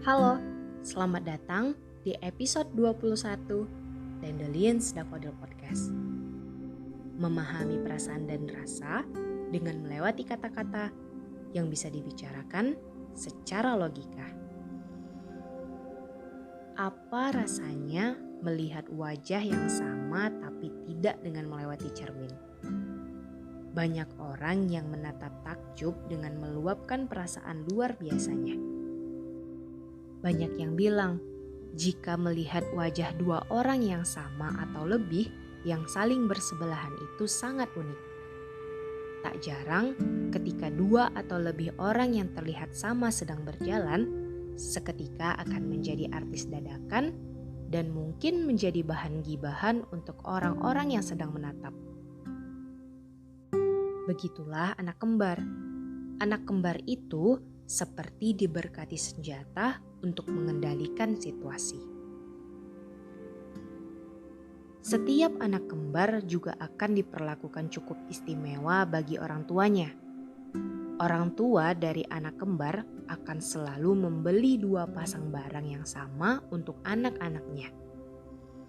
Halo, selamat datang di episode 21 Dandelions Daffodil Podcast. Memahami perasaan dan rasa dengan melewati kata-kata yang bisa dibicarakan secara logika. Apa rasanya melihat wajah yang sama tapi tidak dengan melewati cermin? Banyak orang yang menatap takjub dengan meluapkan perasaan luar biasanya. Banyak yang bilang, jika melihat wajah dua orang yang sama atau lebih yang saling bersebelahan itu sangat unik. Tak jarang ketika dua atau lebih orang yang terlihat sama sedang berjalan, seketika akan menjadi artis dadakan dan mungkin menjadi bahan gibahan untuk orang-orang yang sedang menatap. Begitulah anak kembar. Anak kembar itu seperti diberkati senjata untuk mengendalikan situasi. Setiap anak kembar juga akan diperlakukan cukup istimewa bagi orang tuanya. Orang tua dari anak kembar akan selalu membeli dua pasang barang yang sama untuk anak-anaknya.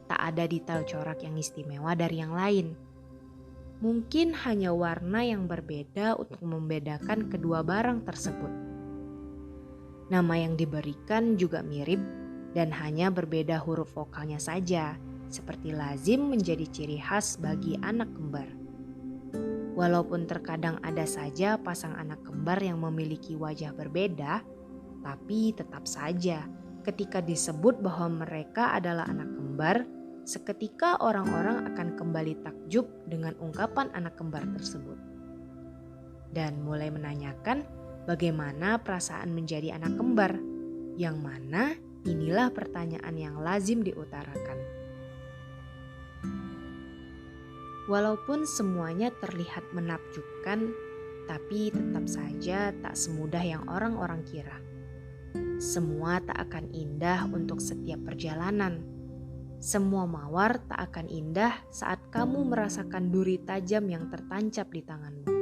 Tak ada detail corak yang istimewa dari yang lain. Mungkin hanya warna yang berbeda untuk membedakan kedua barang tersebut. Nama yang diberikan juga mirip dan hanya berbeda huruf vokalnya saja, seperti lazim menjadi ciri khas bagi anak kembar. Walaupun terkadang ada saja pasang anak kembar yang memiliki wajah berbeda, tapi tetap saja ketika disebut bahwa mereka adalah anak kembar, seketika orang-orang akan kembali takjub dengan ungkapan anak kembar tersebut. Dan mulai menanyakan bagaimana perasaan menjadi anak kembar, yang mana inilah pertanyaan yang lazim diutarakan. Walaupun semuanya terlihat menakjubkan, tapi tetap saja tak semudah yang orang-orang kira. Semua tak akan indah untuk setiap perjalanan. Semua mawar tak akan indah saat kamu merasakan duri tajam yang tertancap di tanganmu.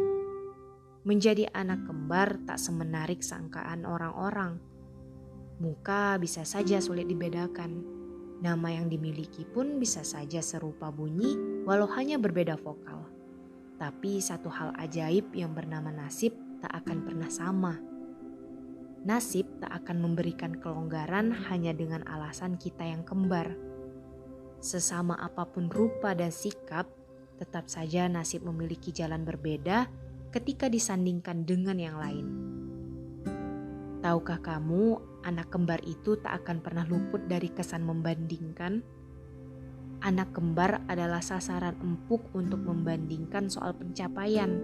Menjadi anak kembar tak semenarik sangkaan orang-orang. Muka bisa saja sulit dibedakan. Nama yang dimiliki pun bisa saja serupa bunyi walau hanya berbeda vokal. Tapi satu hal ajaib yang bernama nasib tak akan pernah sama. Nasib tak akan memberikan kelonggaran hanya dengan alasan kita yang kembar. Sesama apapun rupa dan sikap, tetap saja nasib memiliki jalan berbeda ketika disandingkan dengan yang lain. Tahukah kamu, anak kembar itu tak akan pernah luput dari kesan membandingkan? Anak kembar adalah sasaran empuk untuk membandingkan soal pencapaian.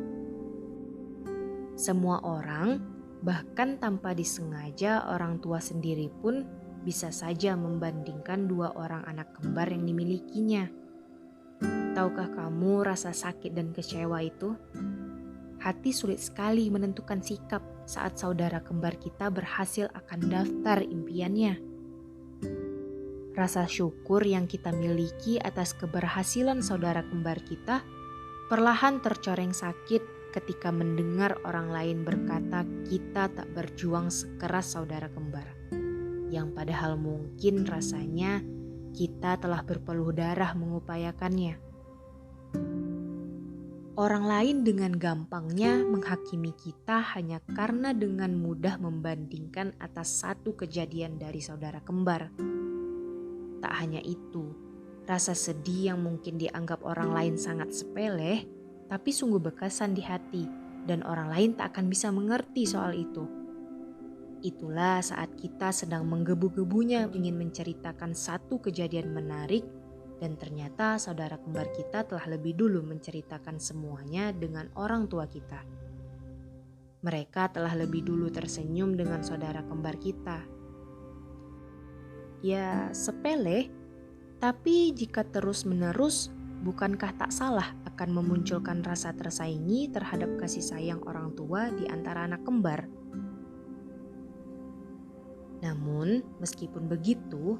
Semua orang, bahkan tanpa disengaja orang tua sendiri pun bisa saja membandingkan dua orang anak kembar yang dimilikinya. Tahukah kamu rasa sakit dan kecewa itu? Hati sulit sekali menentukan sikap saat saudara kembar kita berhasil akan daftar impiannya. Rasa syukur yang kita miliki atas keberhasilan saudara kembar kita perlahan tercoreng sakit ketika mendengar orang lain berkata kita tak berjuang sekeras saudara kembar. Yang padahal mungkin rasanya kita telah berpeluh darah mengupayakannya. Orang lain dengan gampangnya menghakimi kita hanya karena dengan mudah membandingkan atas satu kejadian dari saudara kembar. Tak hanya itu, rasa sedih yang mungkin dianggap orang lain sangat sepele, tapi sungguh berkesan di hati dan orang lain tak akan bisa mengerti soal itu. Itulah saat kita sedang menggebu-gebunya ingin menceritakan satu kejadian menarik dan ternyata saudara kembar kita telah lebih dulu menceritakan semuanya dengan orang tua kita. Mereka telah lebih dulu tersenyum dengan saudara kembar kita. Ya, sepele, tapi jika terus-menerus, bukankah tak salah akan memunculkan rasa tersaingi terhadap kasih sayang orang tua di antara anak kembar? Namun, meskipun begitu,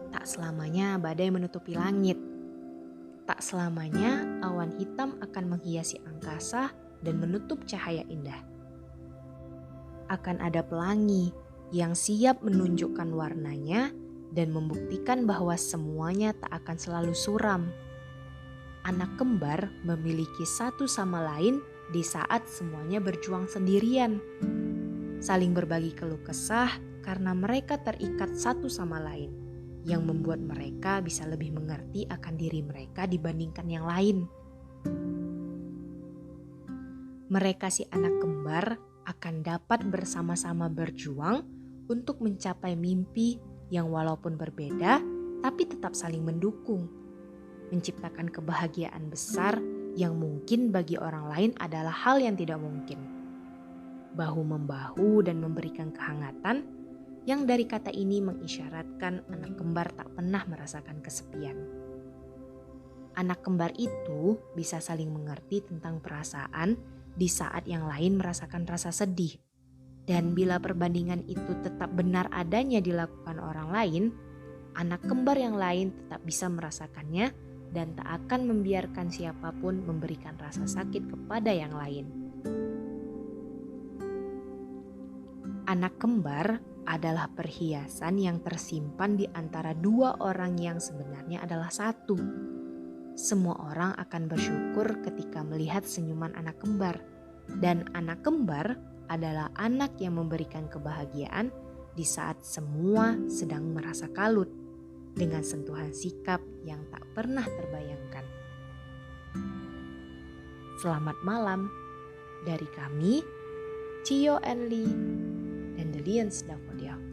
tak selamanya badai menutupi langit. Tak selamanya awan hitam akan menghiasi angkasa dan menutup cahaya indah. Akan ada pelangi, yang siap menunjukkan warnanya dan membuktikan bahwa semuanya tak akan selalu suram. Anak kembar memiliki satu sama lain di saat semuanya berjuang sendirian. Saling berbagi keluh kesah karena mereka terikat satu sama lain, yang membuat mereka bisa lebih mengerti akan diri mereka dibandingkan yang lain. Mereka si anak kembar akan dapat bersama-sama berjuang untuk mencapai mimpi yang walaupun berbeda tapi tetap saling mendukung. Menciptakan kebahagiaan besar yang mungkin bagi orang lain adalah hal yang tidak mungkin. Bahu-membahu dan memberikan kehangatan yang dari kata ini mengisyaratkan anak kembar tak pernah merasakan kesepian. Anak kembar itu bisa saling mengerti tentang perasaan di saat yang lain merasakan rasa sedih. Dan bila perbandingan itu tetap benar adanya dilakukan orang lain, anak kembar yang lain tetap bisa merasakannya dan tak akan membiarkan siapapun memberikan rasa sakit kepada yang lain. Anak kembar adalah perhiasan yang tersimpan di antara dua orang yang sebenarnya adalah satu. Semua orang akan bersyukur ketika melihat senyuman anak kembar. Dan anak kembar adalah anak yang memberikan kebahagiaan di saat semua sedang merasa kalut dengan sentuhan sikap yang tak pernah terbayangkan. Selamat malam dari kami, Cio and Lee, dan The Lions Daffodil.